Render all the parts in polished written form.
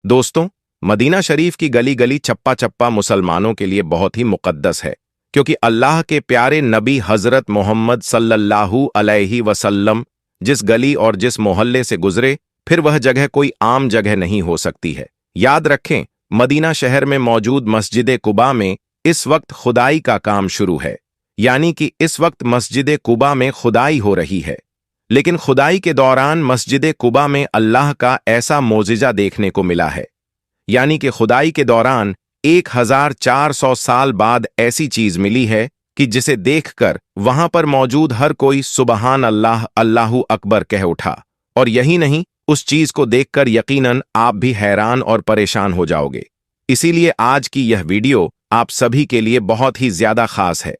दोस्तों, मदीना शरीफ की गली गली चप्पा चप्पा मुसलमानों के लिए बहुत ही मुकद्दस है, क्योंकि अल्लाह के प्यारे नबी हजरत मोहम्मद सल्लल्लाहु अलैहि वसल्लम जिस गली और जिस मोहल्ले से गुजरे, फिर वह जगह कोई आम जगह नहीं हो सकती है। याद रखें, मदीना शहर में मौजूद मस्जिद कुबा में इस वक्त खुदाई का काम शुरू है, यानी कि इस वक्त मस्जिद कुबा में खुदाई हो रही है। लेकिन खुदाई के दौरान मस्जिद कुबा में अल्लाह का ऐसा मोजिजा देखने को मिला है, यानी कि खुदाई के दौरान 1400 साल बाद ऐसी चीज मिली है कि जिसे देखकर वहां पर मौजूद हर कोई सुबहान अल्लाह, अल्लाहु अकबर कह उठा। और यही नहीं, उस चीज को देखकर यकीनन आप भी हैरान और परेशान हो जाओगे। इसीलिए आज की यह वीडियो आप सभी के लिए बहुत ही ज्यादा खास है।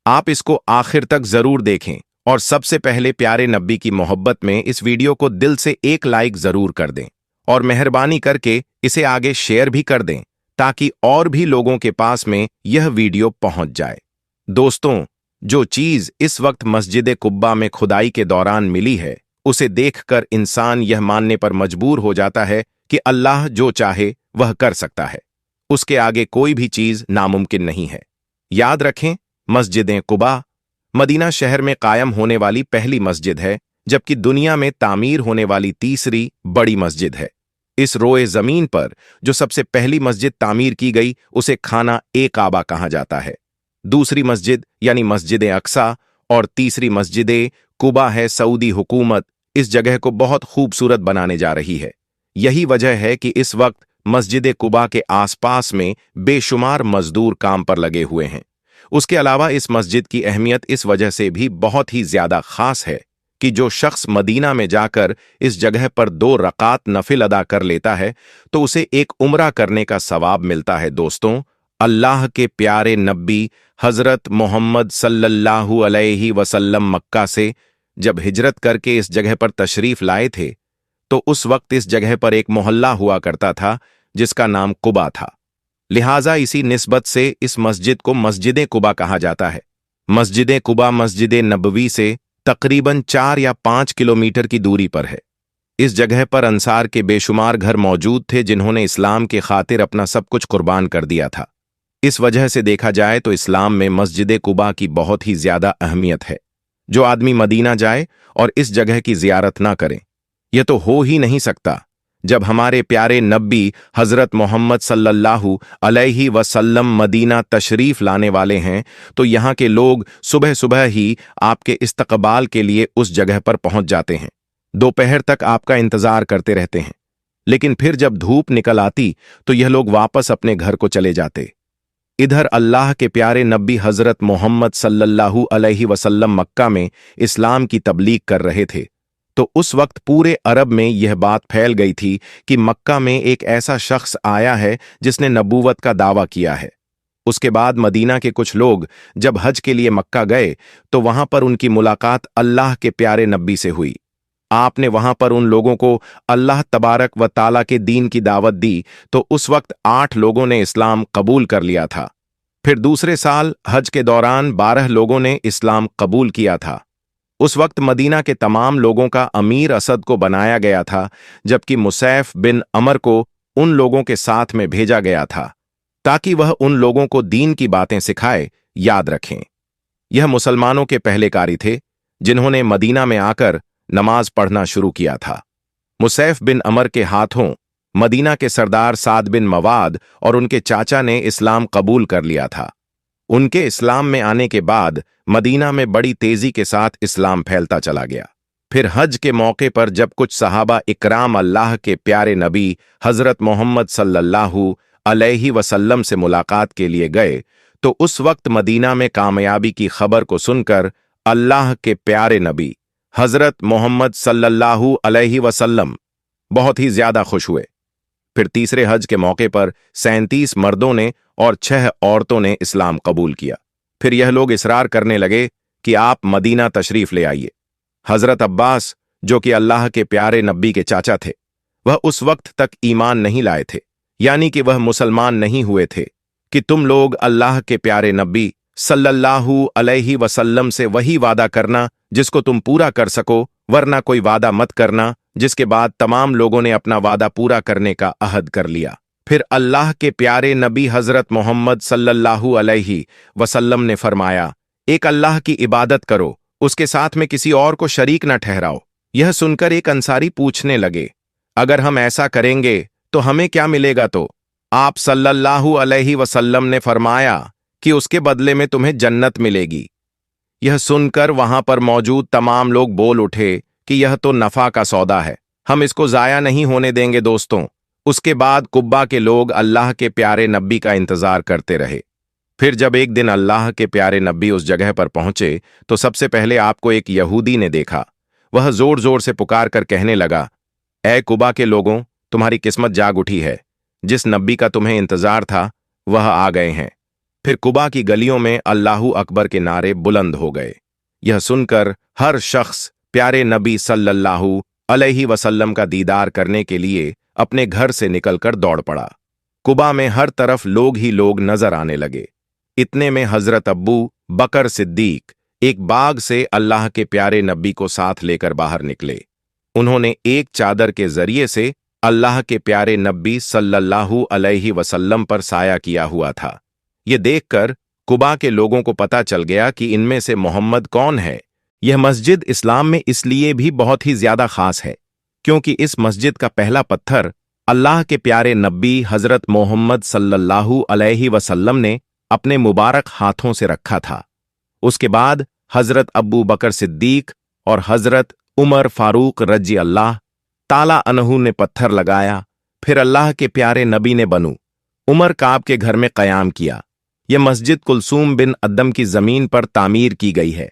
आप इसको आखिर तक जरूर देखें और सबसे पहले प्यारे नबी की मोहब्बत में इस वीडियो को दिल से एक लाइक जरूर कर दें और मेहरबानी करके इसे आगे शेयर भी कर दें, ताकि और भी लोगों के पास में यह वीडियो पहुंच जाए। दोस्तों, जो चीज इस वक्त मस्जिद कुब्बा में खुदाई के दौरान मिली है, उसे देखकर इंसान यह मानने पर मजबूर हो जाता है कि अल्लाह जो चाहे वह कर सकता है, उसके आगे कोई भी चीज नामुमकिन नहीं है। याद रखें, मस्जिद कुबा मदीना शहर में कायम होने वाली पहली मस्जिद है, जबकि दुनिया में तामीर होने वाली तीसरी बड़ी मस्जिद है। इस रोए जमीन पर जो सबसे पहली मस्जिद तामीर की गई, उसे खाना ए काबा कहा जाता है। दूसरी मस्जिद यानी मस्जिद अक्सा और तीसरी मस्जिद कुबा है। सऊदी हुकूमत इस जगह को बहुत खूबसूरत बनाने जा रही है। यही वजह है कि इस वक्त मस्जिद कुबा के आसपास में बेशुमार मजदूर काम पर लगे हुए हैं। उसके अलावा इस मस्जिद की अहमियत इस वजह से भी बहुत ही ज्यादा खास है कि जो शख्स मदीना में जाकर इस जगह पर 2 रकात नफिल अदा कर लेता है, तो उसे एक उम्रा करने का सवाब मिलता है। दोस्तों, अल्लाह के प्यारे नबी हजरत मोहम्मद सल्लल्लाहु अलैहि वसल्लम मक्का से जब हिजरत करके इस जगह पर तशरीफ लाए थे, तो उस वक्त इस जगह पर एक मोहल्ला हुआ करता था जिसका नाम कुबा था। लिहाजा इसी निस्बत से इस मस्जिद को मस्जिद कुबा कहा जाता है। मस्जिद कुबा मस्जिद नबवी से तकरीबन 4 या 5 किलोमीटर की दूरी पर है। इस जगह पर अंसार के बेशुमार घर मौजूद थे, जिन्होंने इस्लाम के खातिर अपना सब कुछ कुर्बान कर दिया था। इस वजह से देखा जाए तो इस्लाम में मस्जिद कुबा की बहुत ही ज्यादा अहमियत है। जो आदमी मदीना जाए और इस जगह की जियारत ना करे, यह तो हो ही नहीं सकता। जब हमारे प्यारे नबी हजरत मोहम्मद सल्लल्लाहु अलैहि वसल्लम मदीना तशरीफ लाने वाले हैं, तो यहाँ के लोग सुबह सुबह ही आपके इस्तकबाल के लिए उस जगह पर पहुंच जाते हैं। दोपहर तक आपका इंतजार करते रहते हैं, लेकिन फिर जब धूप निकल आती तो यह लोग वापस अपने घर को चले जाते। इधर अल्लाह के प्यारे नबी हजरत मोहम्मद सल्लल्लाहु अलैहि वसल्लम मक्का में इस्लाम की तबलीग कर रहे थे, तो उस वक्त पूरे अरब में यह बात फैल गई थी कि मक्का में एक ऐसा शख्स आया है जिसने नबूवत का दावा किया है। उसके बाद मदीना के कुछ लोग जब हज के लिए मक्का गए, तो वहां पर उनकी मुलाकात अल्लाह के प्यारे नबी से हुई। आपने वहां पर उन लोगों को अल्लाह तबारक व ताला के दीन की दावत दी, तो उस वक्त 8 लोगों ने इस्लाम कबूल कर लिया था। फिर दूसरे साल हज के दौरान 12 लोगों ने इस्लाम कबूल किया था। उस वक्त मदीना के तमाम लोगों का अमीर असद को बनाया गया था, जबकि मुसैफ बिन अमर को उन लोगों के साथ में भेजा गया था ताकि वह उन लोगों को दीन की बातें सिखाए। याद रखें, यह मुसलमानों के पहले कारी थे जिन्होंने मदीना में आकर नमाज पढ़ना शुरू किया था। मुसैफ बिन अमर के हाथों मदीना के सरदार साद बिन मवाद और उनके चाचा ने इस्लाम कबूल कर लिया था। उनके इस्लाम में आने के बाद मदीना में बड़ी तेजी के साथ इस्लाम फैलता चला गया। फिर हज के मौके पर जब कुछ सहाबा इकराम अल्लाह के प्यारे नबी हजरत मोहम्मद सल्लल्लाहु अलैहि वसल्लम से मुलाकात के लिए गए, तो उस वक्त मदीना में कामयाबी की खबर को सुनकर अल्लाह के प्यारे नबी हजरत मोहम्मद सल्लल्लाहु अलैहि वसल्लम बहुत ही ज्यादा खुश हुए। फिर तीसरे हज के मौके पर 37 मर्दों ने और 6 औरतों ने इस्लाम कबूल किया। फिर यह लोग इसरार करने लगे कि आप मदीना तशरीफ ले आइए। हजरत अब्बास, जो कि अल्लाह के प्यारे नबी के चाचा थे, वह उस वक्त तक ईमान नहीं लाए थे, यानी कि वह मुसलमान नहीं हुए थे कि तुम लोग अल्लाह के प्यारे नबी सल्लल्लाहु अलैहि वसल्लम से वही वादा करना जिसको तुम पूरा कर सको, वरना कोई वादा मत करना जिसके बाद तमाम लोगों ने अपना वादा पूरा करने का अहद कर लिया। फिर अल्लाह के प्यारे नबी हजरत मोहम्मद सल्लल्लाहु अलैहि वसल्लम ने फरमाया, एक अल्लाह की इबादत करो, उसके साथ में किसी और को शरीक न ठहराओ। यह सुनकर एक अंसारी पूछने लगे, अगर हम ऐसा करेंगे तो हमें क्या मिलेगा? तो आप सल्लल्लाहु अलैहि वसल्लम ने फरमाया कि उसके बदले में तुम्हें जन्नत मिलेगी। यह सुनकर वहां पर मौजूद तमाम लोग बोल उठे कि यह तो नफा का सौदा है, हम इसको जाया नहीं होने देंगे। दोस्तों, उसके बाद कुब्बा के लोग अल्लाह के प्यारे नबी का इंतजार करते रहे। फिर जब एक दिन अल्लाह के प्यारे नबी उस जगह पर पहुंचे तो सबसे पहले आपको एक यहूदी ने देखा। वह जोर जोर से पुकार कर कहने लगा, ऐ कुबा के लोगों, तुम्हारी किस्मत जाग उठी है, जिस नबी का तुम्हें इंतजार था वह आ गए हैं। फिर कुबा की गलियों में अल्लाहू अकबर के नारे बुलंद हो गए। यह सुनकर हर शख्स प्यारे नबी सल्लल्लाहु अलैहि वसल्लम का दीदार करने के लिए अपने घर से निकलकर दौड़ पड़ा। कुबा में हर तरफ लोग ही लोग नजर आने लगे। इतने में हजरत अब्बू बकर सिद्दीक एक बाग से अल्लाह के प्यारे नबी को साथ लेकर बाहर निकले। उन्होंने एक चादर के जरिए से अल्लाह के प्यारे नबी सल्लल्लाहु अलैहि वसल्लम पर साया किया हुआ था। ये देखकर कुबा के लोगों को पता चल गया कि इनमें से मोहम्मद कौन है। यह मस्जिद इस्लाम में इसलिए भी बहुत ही ज्यादा खास है क्योंकि इस मस्जिद का पहला पत्थर अल्लाह के प्यारे नबी हजरत मोहम्मद सल्लल्लाहु अलैहि वसल्लम ने अपने मुबारक हाथों से रखा था। उसके बाद हजरत अब्बू बकर सिद्दीक और हजरत उमर फारूक रजी अल्लाह ताला अन्हु ने पत्थर लगाया। फिर अल्लाह के प्यारे नबी ने बनु उमर काब के घर में कयाम किया। यह मस्जिद कुलसूम बिन अद्दम की जमीन पर तामीर की गई है।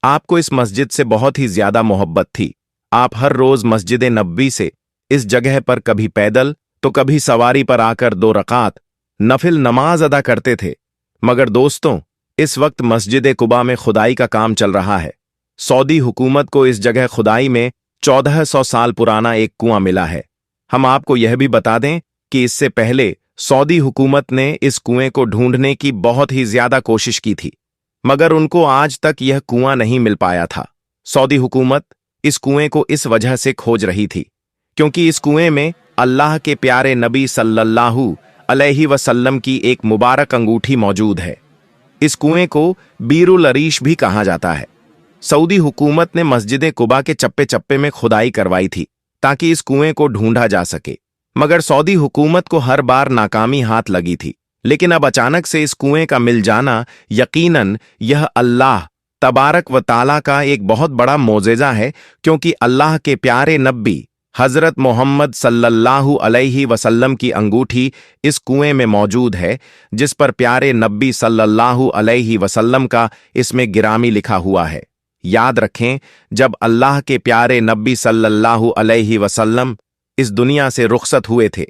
आपको इस मस्जिद से बहुत ही ज्यादा मोहब्बत थी। आप हर रोज मस्जिद नबवी से इस जगह पर कभी पैदल तो कभी सवारी पर आकर 2 रकात नफिल नमाज अदा करते थे। मगर दोस्तों, इस वक्त मस्जिद कुबा में खुदाई का काम चल रहा है। सऊदी हुकूमत को इस जगह खुदाई में 1400 साल पुराना एक कुआं मिला है। हम आपको यह भी बता दें कि इससे पहले सऊदी हुकूमत ने इस कुएं को ढूंढने की बहुत ही ज्यादा कोशिश की थी, मगर उनको आज तक यह कुआं नहीं मिल पाया था। सऊदी हुकूमत इस कुएं को इस वजह से खोज रही थी क्योंकि इस कुएं में अल्लाह के प्यारे नबी सल्लल्लाहु अलैहि वसल्लम की एक मुबारक अंगूठी मौजूद है। इस कुएं को बीरुल अरीश भी कहा जाता है। सऊदी हुकूमत ने मस्जिद कुबा के चप्पे चप्पे में खुदाई करवाई थी ताकि इस कुएं को ढूंढा जा सके, मगर सऊदी हुकूमत को हर बार नाकामी हाथ लगी थी। लेकिन अब अचानक से इस कुएं का मिल जाना यकीनन यह अल्लाह तबारक व ताला का एक बहुत बड़ा मोजेजा है, क्योंकि अल्लाह के प्यारे नबी हजरत मोहम्मद सल्लल्लाहु अलैहि वसल्लम की अंगूठी इस कुएं में मौजूद है, जिस पर प्यारे नबी सल्लल्लाहु अलैहि वसल्लम का इसमें गिरामी लिखा हुआ है। याद रखें, जब अल्लाह के प्यारे नबी सल्लल्लाहु अलैहि वसल्लम इस दुनिया से रुखसत हुए थे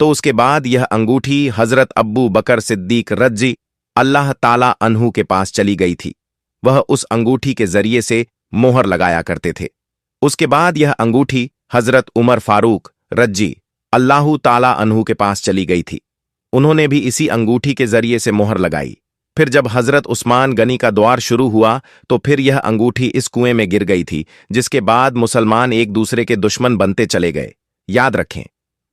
तो उसके बाद यह अंगूठी हजरत अब्बू बकर सिद्दीक रजी अल्लाह ताला अन्हु के पास चली गई थी। वह उस अंगूठी के जरिए से मोहर लगाया करते थे। उसके बाद यह अंगूठी हजरत उमर फारूक रजी अल्लाह ताला अन्हु के पास चली गई थी। उन्होंने भी इसी अंगूठी के जरिए से मोहर लगाई। फिर जब हजरत उस्मान गनी का द्वार शुरू हुआ तो फिर यह अंगूठी इस कुएं में गिर गई थी, जिसके बाद मुसलमान एक दूसरे के दुश्मन बनते चले गए। याद रखें,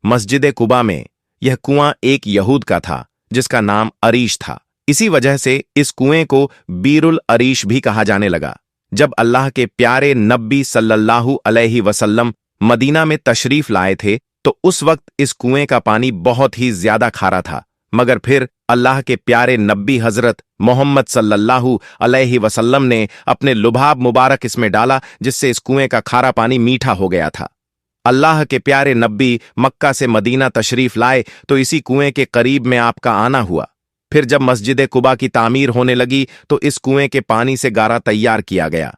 मस्जिद कुबा में यह कुआं एक यहूद का था जिसका नाम अरीश था। इसी वजह से इस कुएं को बीरुल अरीश भी कहा जाने लगा। जब अल्लाह के प्यारे नबी सल्लल्लाहु अलैहि वसल्लम मदीना में तशरीफ लाए थे तो उस वक्त इस कुएं का पानी बहुत ही ज्यादा खारा था, मगर फिर अल्लाह के प्यारे नबी हजरत मोहम्मद सल्लल्लाहु अलैहि वसल्लम ने अपने लुभाब मुबारक इसमें डाला, जिससे इस कुएं का खारा पानी मीठा हो गया था। अल्लाह के प्यारे नबी मक्का से मदीना तशरीफ लाए तो इसी कुएं के करीब में आपका आना हुआ। फिर जब मस्जिद कुबा की तामीर होने लगी तो इस कुएं के पानी से गारा तैयार किया गया।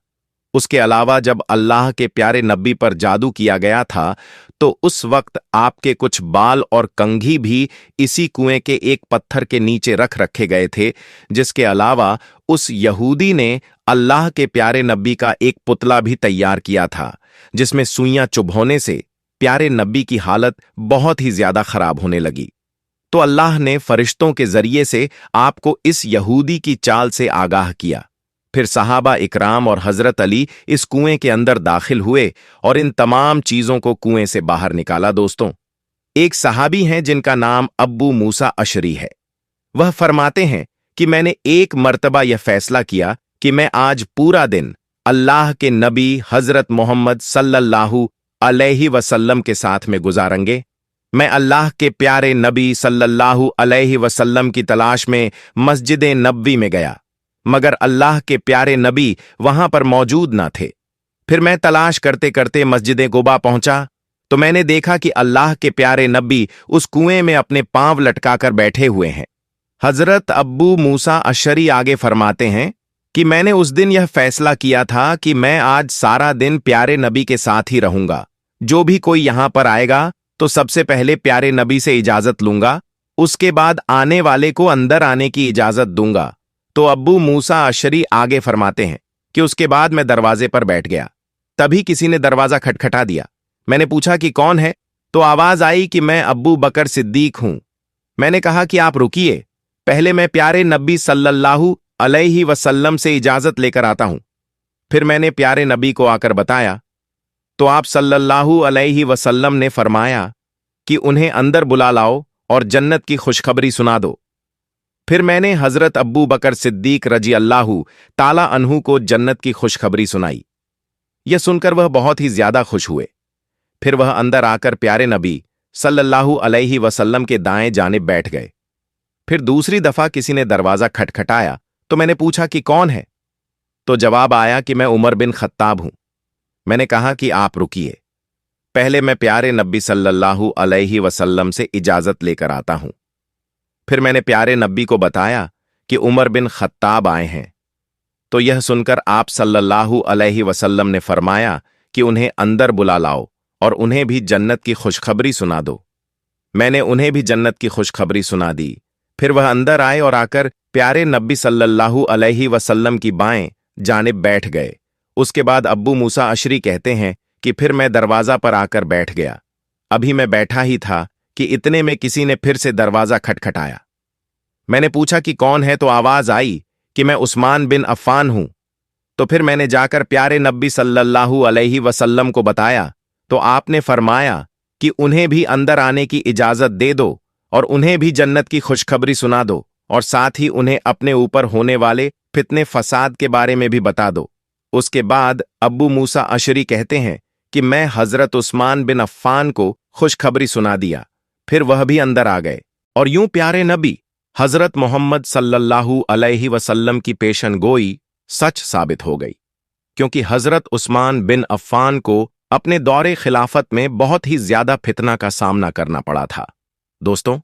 उसके अलावा जब अल्लाह के प्यारे नबी पर जादू किया गया था तो उस वक्त आपके कुछ बाल और कंघी भी इसी कुएं के एक पत्थर के नीचे रख रखे गए थे, जिसके अलावा उस यहूदी ने अल्लाह के प्यारे नबी का एक पुतला भी तैयार किया था, जिसमें सुइयां चुभोने से प्यारे नबी की हालत बहुत ही ज्यादा खराब होने लगी। तो अल्लाह ने फरिश्तों के जरिए से आपको इस यहूदी की चाल से आगाह किया। फिर सहाबा इकराम और हजरत अली इस कुएं के अंदर दाखिल हुए और इन तमाम चीजों को कुएं से बाहर निकाला। दोस्तों, एक सहाबी हैं जिनका नाम अब्बू मूसा अशरी है। वह फरमाते हैं कि मैंने एक मर्तबा यह फैसला किया कि मैं आज पूरा दिन अल्लाह के नबी हजरत मोहम्मद सल्लल्लाहु अलैहि वसल्लम के साथ में गुजारेंगे। मैं अल्लाह के प्यारे नबी सल्लल्लाहु अलैहि वसल्लम की तलाश में मस्जिद नबवी में गया, मगर अल्लाह के प्यारे नबी वहां पर मौजूद न थे। फिर मैं तलाश करते करते मस्जिद कुबा पहुंचा तो मैंने देखा कि अल्लाह के प्यारे नबी उस कुएं में अपने पांव लटकाकर बैठे हुए हैं। हजरत अब्बू मूसा अशरी आगे फरमाते हैं कि मैंने उस दिन यह फैसला किया था कि मैं आज सारा दिन प्यारे नबी के साथ ही रहूंगा। जो भी कोई यहां पर आएगा तो सबसे पहले प्यारे नबी से इजाजत लूंगा, उसके बाद आने वाले को अंदर आने की इजाजत दूंगा। तो अब्बू मूसा अशरी आगे फरमाते हैं कि उसके बाद मैं दरवाजे पर बैठ गया। तभी किसी ने दरवाजा खटखटा दिया। मैंने पूछा कि कौन है, तो आवाज आई कि मैं अब्बू बकर सिद्दीक हूं। मैंने कहा कि आप रुकिए, पहले मैं प्यारे नबी सल्लल्लाहु अलैहि वसल्लम से इजाजत लेकर आता हूं। फिर मैंने प्यारे नबी को आकर बताया तो आप सल्लल्लाहु अलैहि वसल्लम ने फरमाया कि उन्हें अंदर बुला लाओ और जन्नत की खुशखबरी सुना दो। फिर मैंने हजरत अब्बू बकर सिद्दीक रजी अल्लाहु ताला अन्हु को जन्नत की खुशखबरी सुनाई। यह सुनकर वह बहुत ही ज्यादा खुश हुए। फिर वह अंदर आकर प्यारे नबी सल्लल्लाहु अलैहि वसल्लम के दाएं जानिब बैठ गए। फिर दूसरी दफा किसी ने दरवाजा खटखटाया तो मैंने पूछा कि कौन है, तो जवाब आया कि मैं उमर बिन खत्ताब हूं। मैंने कहा कि आप रुकिए, पहले मैं प्यारे नबी सल्लल्लाहु अलैहि वसल्लम से इजाजत लेकर आता हूं। फिर मैंने प्यारे नबी को बताया कि उमर बिन खत्ताब आए हैं। तो यह सुनकर आप सल्लल्लाहु अलैहि वसल्लम ने फरमाया कि उन्हें अंदर बुला लाओ और उन्हें भी जन्नत की खुशखबरी सुना दो। मैंने उन्हें भी जन्नत की खुशखबरी सुना दी। फिर वह अंदर आए और आकर प्यारे नबी सल्लल्लाहु अलैहि वसल्लम की बाएं जानिब बैठ गए। उसके बाद अब्बू मूसा अशरी कहते हैं कि फिर मैं दरवाजा पर आकर बैठ गया। अभी मैं बैठा ही था कि इतने में किसी ने फिर से दरवाजा खटखटाया। मैंने पूछा कि कौन है, तो आवाज आई कि मैं उस्मान बिन अफ़्फ़ान हूं। तो फिर मैंने जाकर प्यारे नबी सल्लल्लाहु अलैहि वसल्लम को बताया तो आपने फरमाया कि उन्हें भी अंदर आने की इजाजत दे दो और उन्हें भी जन्नत की खुशखबरी सुना दो और साथ ही उन्हें अपने ऊपर होने वाले फितने फसाद के बारे में भी बता दो। उसके बाद अब्बू मूसा अशरी कहते हैं कि मैं हजरत उस्मान बिन अफ़्फ़ान को खुशखबरी सुना दिया। फिर वह भी अंदर आ गए और यूं प्यारे नबी हजरत मोहम्मद सल्लल्लाहु अलैहि वसल्लम की पेशन गोई सच साबित हो गई, क्योंकि हजरत उस्मान बिन अफ़्फ़ान को अपने दौरे खिलाफत में बहुत ही ज्यादा फितना का सामना करना पड़ा था। दोस्तों,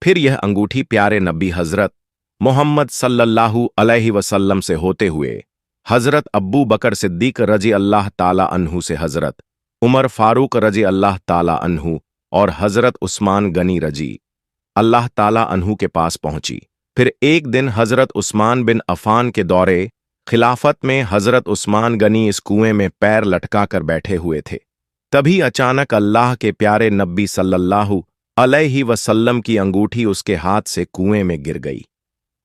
फिर यह अंगूठी प्यारे नबी हजरत मोहम्मद सल्लल्लाहु अलैहि वसल्लम से होते हुए हजरत अब्बू बकर सिद्दीक रजी अल्लाह ताला अन्हु से हजरत उमर फारूक रजी अल्लाह ताला अन्हु और हजरत उस्मान गनी रजी अल्लाह ताला अन्हु के पास पहुंची। फिर एक दिन हजरत उस्मान बिन अफ़ान के दौरे खिलाफत में हजरत उस्मान गनी इस कुएं में पैर लटकाकर बैठे हुए थे। तभी अचानक अल्लाह के प्यारे नबी सल्लल्लाहु अलैहि वसल्लम की अंगूठी उसके हाथ से कुएं में गिर गई।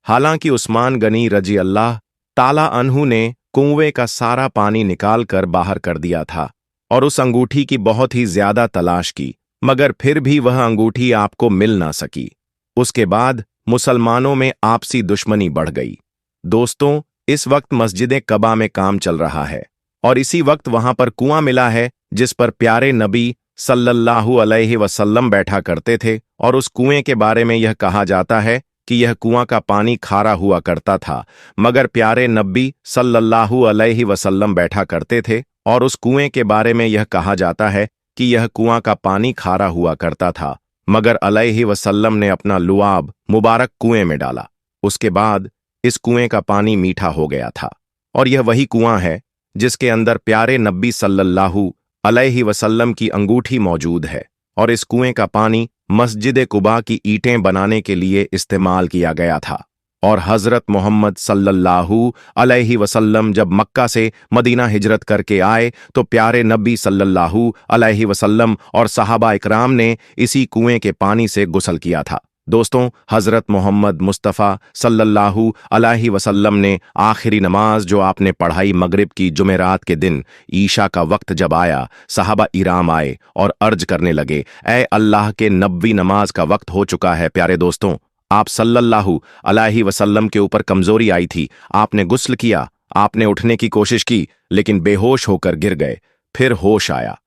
हालांकि उस्मान गनी रजी अल्लाह ताला अन्हु ने कुएं का सारा पानी निकालकर बाहर कर दिया था और उस अंगूठी की बहुत ही ज्यादा तलाश की, मगर फिर भी वह अंगूठी आपको मिल ना सकी। उसके बाद मुसलमानों में आपसी दुश्मनी बढ़ गई। दोस्तों, इस वक्त मस्जिद कबा में काम चल रहा है और इसी वक्त वहां पर कुआं मिला है जिस पर प्यारे नबी सल्लल्लाहु अलैहि वसल्लम बैठा करते थे, और उस कुएं के बारे में यह कहा जाता है कि यह कुआं का पानी खारा हुआ करता था, मगर प्यारे नबी सल्लल्लाहु अलैहि वसल्लम बैठा करते थे। और उस कुएं के बारे में यह कहा जाता है कि यह कुआं का पानी खारा हुआ करता था, मगर अलैहि वसल्लम ने अपना लुआब मुबारक कुएं में डाला। उसके बाद इस कुएं का पानी मीठा हो गया था, और यह वही कुआं है जिसके अंदर प्यारे नबी सल्लल्लाहु अलैहि वसल्लम की अंगूठी मौजूद है, और इस कुएं का पानी मस्जिद कुबा की ईंटें बनाने के लिए इस्तेमाल किया गया था। और हजरत मोहम्मद सल्लल्लाहु अलैहि वसल्लम जब मक्का से मदीना हिजरत करके आए तो प्यारे नबी सल्लल्लाहु अलैहि वसल्लम और सहाबा इकराम ने इसी कुएं के पानी से गुस्ल किया था। दोस्तों, हज़रत मोहम्मद मुस्तफ़ा सल्लल्लाहु अलैहि वसल्लम ने आखिरी नमाज जो आपने पढ़ाई मगरिब की जुमेरात के दिन ईशा का वक्त जब आया, सहाबा इराम आए और अर्ज करने लगे, ए अल्लाह के नबी, नमाज का वक्त हो चुका है। प्यारे दोस्तों, आप सल्लल्लाहु अलैहि वसल्लम के ऊपर कमजोरी आई थी। आपने गुस्ल किया, आपने उठने की कोशिश की, लेकिन बेहोश होकर गिर गए। फिर होश आया।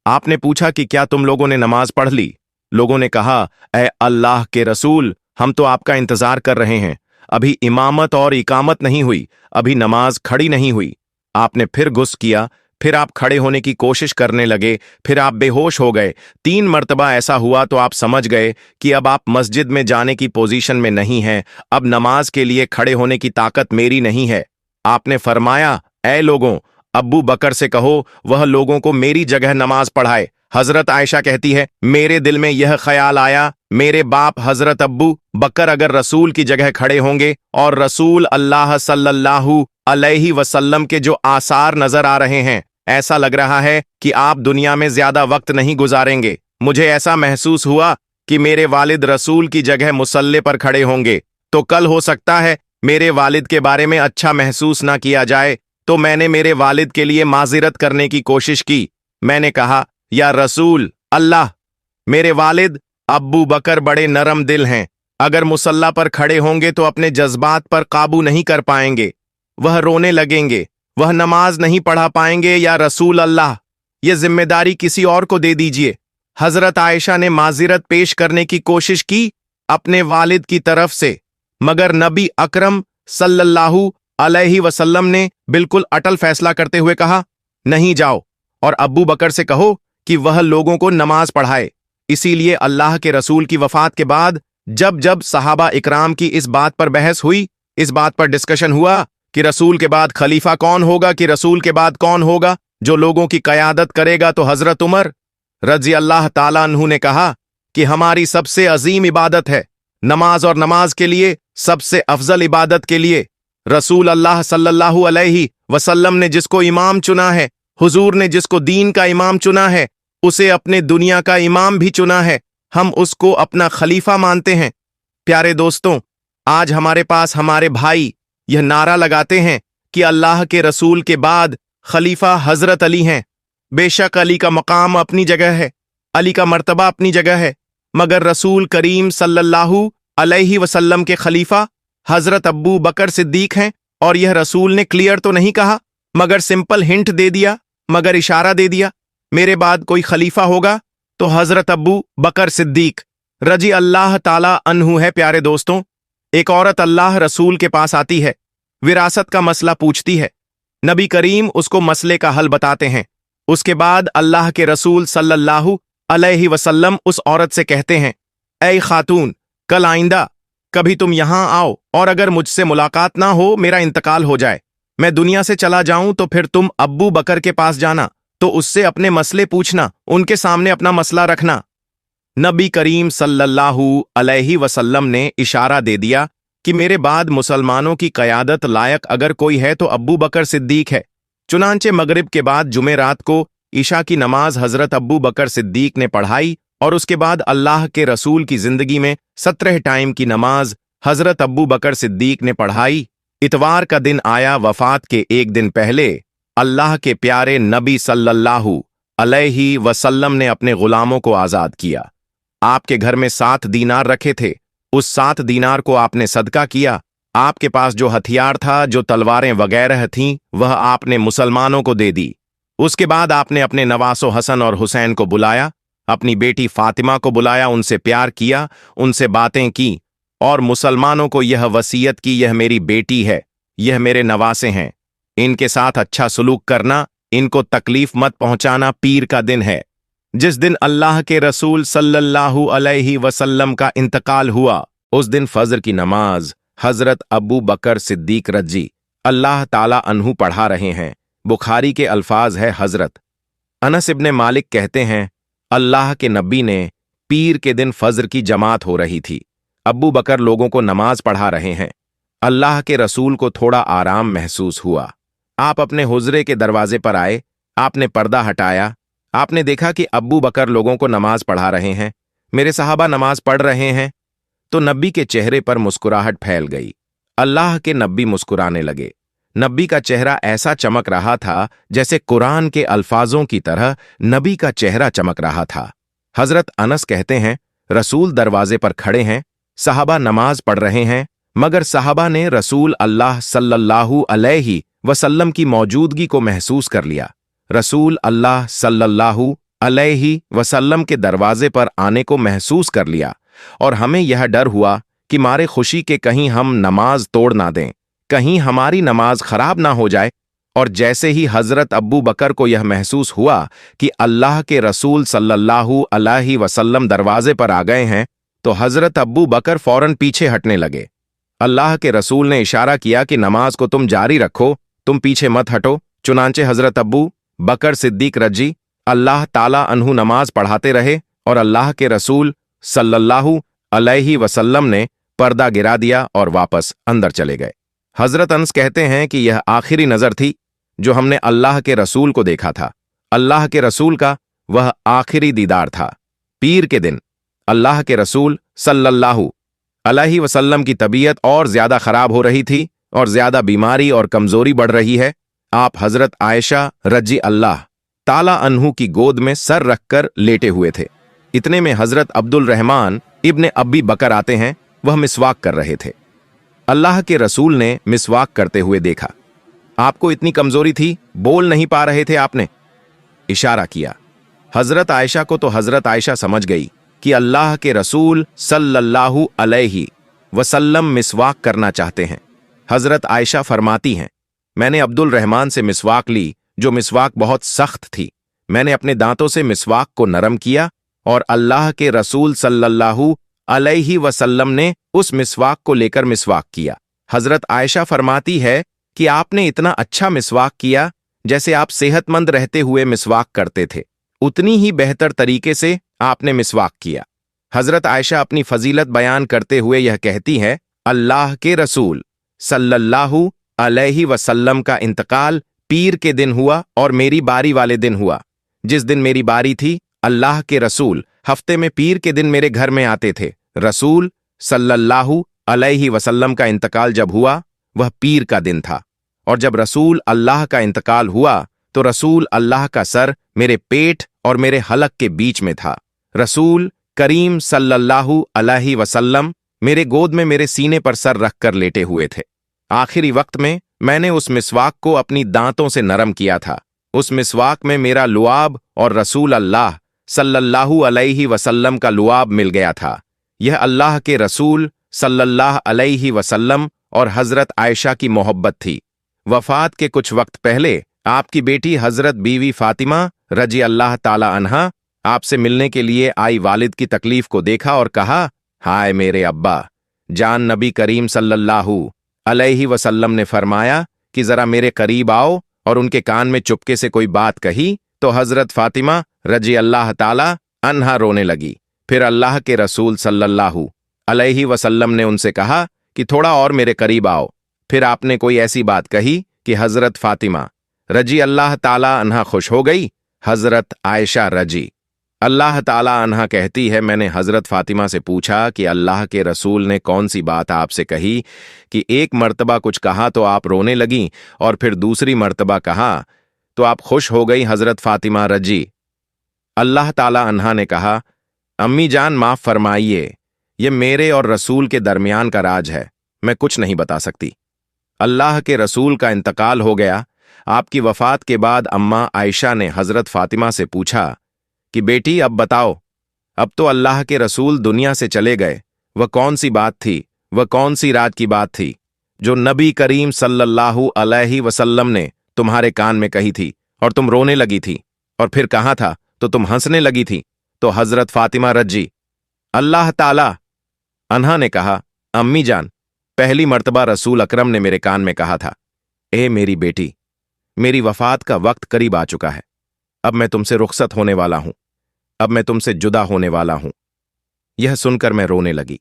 आपने पूछा कि क्या तुम लोगों ने नमाज पढ़ ली? लोगों ने कहा, ए अल्लाह के रसूल, हम तो आपका इंतजार कर रहे हैं। अभी इमामत और इकामत नहीं हुई, अभी नमाज खड़ी नहीं हुई। आपने फिर गुस्ल किया, फिर आप खड़े होने की कोशिश करने लगे, फिर आप बेहोश हो गए। 3 मर्तबा ऐसा हुआ तो आप समझ गए कि अब आप मस्जिद में जाने की पोजीशन में नहीं हैं। अब नमाज के लिए खड़े होने की ताकत मेरी नहीं है। आपने फरमाया, ए लोगों, अब्बू बकर से कहो वह लोगों को मेरी जगह नमाज पढ़ाए। हजरत आयशा कहती है, मेरे दिल में यह ख्याल आया, मेरे बाप हजरत अब्बू बकर अगर रसूल की जगह खड़े होंगे और रसूल अल्लाह सल्लल्लाहु अलैहि वसल्लम के जो आसार नजर आ रहे हैं, ऐसा लग रहा है कि आप दुनिया में ज्यादा वक्त नहीं गुजारेंगे। मुझे ऐसा महसूस हुआ कि मेरे वालिद रसूल की जगह मुसल्ले पर खड़े होंगे, तो कल हो सकता है मेरे वालिद के बारे में अच्छा महसूस ना किया जाए। तो मैंने मेरे वालिद के लिए माजिरत करने की कोशिश की। मैंने कहा, या रसूल अल्लाह, मेरे वालिद अब्बू बकर बड़े नरम दिल हैं, अगर मुसल्ला पर खड़े होंगे तो अपने जज्बात पर काबू नहीं कर पाएंगे, वह रोने लगेंगे, वह नमाज नहीं पढ़ा पाएंगे। या रसूल अल्लाह, यह जिम्मेदारी किसी और को दे दीजिए। हजरत आयशा ने माजिरत पेश करने की कोशिश की अपने वालिद की तरफ से, मगर नबी अकरम सल्लल्लाहु अलैहि वसल्लम ने बिल्कुल अटल फैसला करते हुए कहा, नहीं, जाओ और अब्बू बकर से कहो कि वह लोगों को नमाज पढ़ाए। इसीलिए अल्लाह के रसूल की वफात के बाद जब जब सहाबा इकराम की इस बात पर बहस हुई, इस बात पर डिस्कशन हुआ कि रसूल के बाद खलीफा कौन होगा, कि रसूल के बाद कौन होगा जो लोगों की कयादत करेगा, तो हजरत उमर रजी अल्लाह ताला अन्हु ने कहा कि हमारी सबसे अजीम इबादत है नमाज, और नमाज के लिए सबसे अफजल इबादत के लिए रसूल अल्लाह सल्लल्लाहु अलैहि वसल्लम ने जिसको इमाम चुना है, हुजूर ने जिसको दीन का इमाम चुना है, उसे अपने दुनिया का इमाम भी चुना है, हम उसको अपना खलीफा मानते हैं। प्यारे दोस्तों, आज हमारे पास हमारे भाई यह नारा लगाते हैं कि अल्लाह के रसूल के बाद खलीफा हजरत अली हैं। बेशक अली का मकाम अपनी जगह है, अली का मर्तबा अपनी जगह है, मगर रसूल करीम सल्लल्लाहु अलैहि वसल्लम के खलीफा हजरत अब्बू बकर सिद्दीक हैं। और यह रसूल ने क्लियर तो नहीं कहा, मगर सिंपल हिंट दे दिया, मगर इशारा दे दिया, मेरे बाद कोई खलीफा होगा तो हजरत अब्बू बकर सिद्दीक रजी अल्लाह ताला अन्हु है। प्यारे दोस्तों, एक औरत अल्लाह रसूल के पास आती है, विरासत का मसला पूछती है। नबी करीम उसको मसले का हल बताते हैं। उसके बाद अल्लाह के रसूल सल्लल्लाहु अलैहि वसल्लम उस औरत से कहते हैं, ऐ खातून, कल आइंदा कभी तुम यहां आओ और अगर मुझसे मुलाकात ना हो, मेरा इंतकाल हो जाए, मैं दुनिया से चला जाऊं, तो फिर तुम अब्बू बकर के पास जाना, तो उससे अपने मसले पूछना, उनके सामने अपना मसला रखना। नबी करीम सल्लल्लाहु अलैहि वसल्लम ने इशारा दे दिया कि मेरे बाद मुसलमानों की कयादत लायक अगर कोई है तो अब्बू बकर सिद्दीक है। चुनांचे मगरिब के बाद जुमेरात को ईशा की नमाज हजरत अब्बू बकर सिद्दीक ने पढ़ाई, और उसके बाद अल्लाह के रसूल की जिंदगी में 17 टाइम की नमाज हजरत अब्बू बकर सिद्दीक ने पढ़ाई। इतवार का दिन आया, वफात के एक दिन पहले अल्लाह के प्यारे नबी सल्लल्लाहु अलैहि वसल्लम ने अपने गुलामों को आजाद किया। आपके घर में 7 दीनार रखे थे, उस 7 दीनार को आपने सदका किया। आपके पास जो हथियार था, जो तलवारें वगैरह थीं, वह आपने मुसलमानों को दे दी। उसके बाद आपने अपने नवासो हसन और हुसैन को बुलाया, अपनी बेटी फातिमा को बुलाया, उनसे प्यार किया, उनसे बातें की, और मुसलमानों को यह वसीयत की, यह मेरी बेटी है, यह मेरे नवासे हैं, इनके साथ अच्छा सलूक करना, इनको तकलीफ मत पहुंचाना। पीर का दिन है, जिस दिन अल्लाह के रसूल सल्लल्लाहु अलैहि वसल्लम का इंतकाल हुआ। उस दिन फजर की नमाज हजरत अबू बकर सिद्दीक रजी अल्लाह ताला अन्हु पढ़ा रहे हैं। बुखारी के अल्फाज है, हजरत अनस इब्ने मालिक कहते हैं, अल्लाह के नबी ने पीर के दिन फजर की जमात हो रही थी, अब्बू बकर लोगों को नमाज पढ़ा रहे हैं। अल्लाह के रसूल को थोड़ा आराम महसूस हुआ। आप अपने हुजरे के दरवाजे पर आए, आपने पर्दा हटाया, आपने देखा कि अब्बू बकर लोगों को नमाज पढ़ा रहे हैं, मेरे सहाबा नमाज पढ़ रहे हैं। तो नबी के चेहरे पर मुस्कुराहट फैल गई। अल्लाह के नबी मुस्कुराने लगे। नबी का चेहरा ऐसा चमक रहा था जैसे कुरान के अल्फाजों की तरह नबी का चेहरा चमक रहा था। हजरत अनस कहते हैं, रसूल दरवाजे पर खड़े हैं, सहाबा नमाज पढ़ रहे हैं, मगर सहाबा ने रसूल अल्लाह सल्लल्लाहु अलैहि वसल्लम की मौजूदगी को महसूस कर लिया। रसूल अल्लाह सल्लल्लाहु अलैहि वसल्लम के दरवाजे पर आने को महसूस कर लिया और हमें यह डर हुआ कि मारे खुशी के कहीं हम नमाज तोड़ ना दें, कहीं हमारी नमाज खराब ना हो जाए। और जैसे ही हजरत अब्बू बकर को यह महसूस हुआ कि अल्लाह के रसूल सल्लल्लाहु अलैहि वसल्लम दरवाजे पर आ गए हैं, तो हजरत अब्बू बकर फौरन पीछे हटने लगे। अल्लाह के रसूल ने इशारा किया कि नमाज को तुम जारी रखो, तुम पीछे मत हटो। चुनांचे हजरत अब्बू बकर सिद्दीक रजी अल्लाह ताला अन्हु नमाज पढ़ाते रहे और अल्लाह के रसूल सल्लल्लाहु अलैहि वसल्लम ने पर्दा गिरा दिया और वापस अंदर चले गए। हजरत अनस कहते हैं कि यह आखिरी नजर थी जो हमने अल्लाह के रसूल को देखा था। अल्लाह के रसूल का वह आखिरी दीदार था। पीर के दिन अल्लाह के रसूल सल्लल्लाहु अलैहि वसल्लम की तबीयत और ज्यादा खराब हो रही थी और ज्यादा बीमारी और कमजोरी बढ़ रही है। आप हजरत आयशा रजी अल्लाह ताला अन्हु की गोद में सर रखकर लेटे हुए थे। इतने में हजरत अब्दुल रहमान इब्ने अब्बी बकर आते हैं। वह मिसवाक कर रहे थे। अल्लाह के रसूल ने मिसवाक करते हुए देखा। आपको इतनी कमजोरी थी, बोल नहीं पा रहे थे आपने? इशारा किया। हजरत आयशा को तो हजरत आयशा समझ गई कि अल्लाह के रसूल सल्लल्लाहु अलैहि वसल्लम मिसवाक करना चाहते हैं। हजरत आयशा फरमाती हैं, मैंने अब्दुल रहमान से मिसवाक ली, जो मिसवाक बहुत सख्त थी। मैंने अपने दांतों से मिसवाक को नरम किया और अल्लाह के रसूल सल्लल्लाहु अलैहि वसल्लम ने उस मिसवाक को लेकर मिसवाक किया। हजरत आयशा फरमाती है कि आपने इतना अच्छा मिसवाक किया जैसे आप सेहतमंद रहते हुए मिसवाक करते थे, उतनी ही बेहतर तरीके से आपने मिसवाक किया। हजरत आयशा अपनी फजीलत बयान करते हुए यह कहती है, अल्लाह के रसूल सल्लल्लाहु अलैहि वसल्लम का इंतकाल पीर के दिन हुआ और मेरी बारी वाले दिन हुआ। जिस दिन मेरी बारी थी, अल्लाह के रसूल हफ्ते में पीर के दिन मेरे घर में आते थे। रसूल सल्लल्लाहु अलैहि वसल्लम का इंतकाल जब हुआ, वह पीर का दिन था, और जब रसूल अल्लाह का इंतकाल हुआ तो रसूल अल्लाह का सर मेरे पेट और मेरे हलक के बीच में था। रसूल करीम सल्लल्लाहु अलैहि वसल्लम मेरे गोद में मेरे सीने पर सर रखकर लेटे हुए थे। आखिरी वक्त में मैंने उस मिसवाक को अपनी दांतों से नरम किया था। उस मिसवाक में मेरा लुआब और रसूल अल्लाह सल्लल्लाहु अलैहि वसल्लम का लुआब मिल गया था। यह अल्लाह के रसूल सल्लल्लाहु अलैहि वसल्लम और हजरत आयशा की मोहब्बत थी। वफात के कुछ वक्त पहले आपकी बेटी हजरत बीवी फातिमा रजी अल्लाह ताला अन्हा आपसे मिलने के लिए आई। वालिद की तकलीफ को देखा और कहा, हाय मेरे अब्बा जान। नबी करीम सल्लल्लाहु अलैहि वसल्लम ने फरमाया कि जरा मेरे करीब आओ, और उनके कान में चुपके से कोई बात कही तो हजरत फातिमा रजी अल्लाह ताला अन्हा रोने लगी। फिर अल्लाह के रसूल सल्लल्लाहु अलैहि वसल्लम ने उनसे कहा कि थोड़ा और मेरे करीब आओ। फिर आपने कोई ऐसी बात कही कि हजरत फातिमा रजी अल्लाह ताला अन्हा खुश हो गई। हजरत आयशा रजी अल्लाह ताला अन्हा कहती है, मैंने हजरत फातिमा से पूछा कि अल्लाह के रसूल ने कौन सी बात आपसे कही कि एक मर्तबा कुछ कहा तो आप रोने लगीं और फिर दूसरी मर्तबा कहा तो आप खुश हो गई। हजरत फातिमा रजी अल्लाह ताला अन्हा ने कहा, अम्मी जान माफ फरमाइए, ये मेरे और रसूल के दरमियान का राज है, मैं कुछ नहीं बता सकती। अल्लाह के रसूल का इंतकाल हो गया। आपकी वफात के बाद अम्मा आयशा ने हजरत फातिमा से पूछा कि बेटी अब बताओ, अब तो अल्लाह के रसूल दुनिया से चले गए, वह कौन सी बात थी, वह कौन सी रात की बात थी जो नबी करीम सल्लल्लाहु अलैहि वसल्लम ने तुम्हारे कान में कही थी और तुम रोने लगी थी, और फिर कहा था तो तुम हंसने लगी थी? तो हजरत फातिमा रजी अल्लाह ताला अन्हा ने कहा, अम्मी जान, पहली मर्तबा रसूल अकरम ने मेरे कान में कहा था, ए मेरी बेटी, मेरी वफात का वक्त करीब आ चुका है, अब मैं तुमसे रुखसत होने वाला हूं, अब मैं तुमसे जुदा होने वाला हूं। यह सुनकर मैं रोने लगी।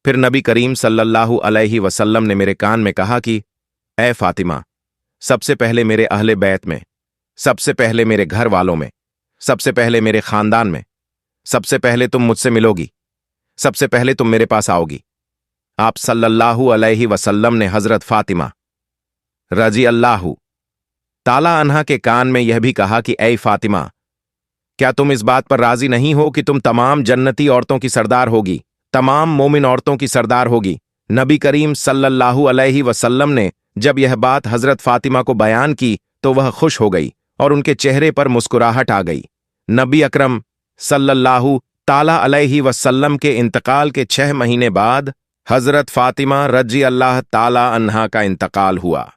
फिर नबी करीम सल्लल्लाहु अलैहि वसल्लम ने मेरे कान में कहा कि ए फातिमा, सबसे पहले मेरे अहले बैत में, सबसे पहले मेरे घर वालों में, सबसे पहले मेरे खानदान में, सबसे पहले तुम मुझसे मिलोगी। सबसे पहले तुम मेरे पास आओगी। आप सल्लल्लाहु अलैहि वसल्लम ने हजरत फातिमा रजी अल्लाहु ताला अन्हा के कान में यह भी कहा कि ऐ फातिमा, क्या तुम इस बात पर राजी नहीं हो कि तुम तमाम जन्नती औरतों की सरदार होगी, तमाम मोमिन औरतों की सरदार होगी। नबी करीम सल्लल्लाहु अलैहि वसल्लम ने जब यह बात हजरत फातिमा को बयान की तो वह खुश हो गई और उनके चेहरे पर मुस्कुराहट आ गई। नबी अकरम सल्लल्लाहु ताला अलैहि वसल्लम के इंतकाल के 6 महीने बाद हजरत फातिमा रजी अल्लाह ताला अन्हा का इंतकाल हुआ।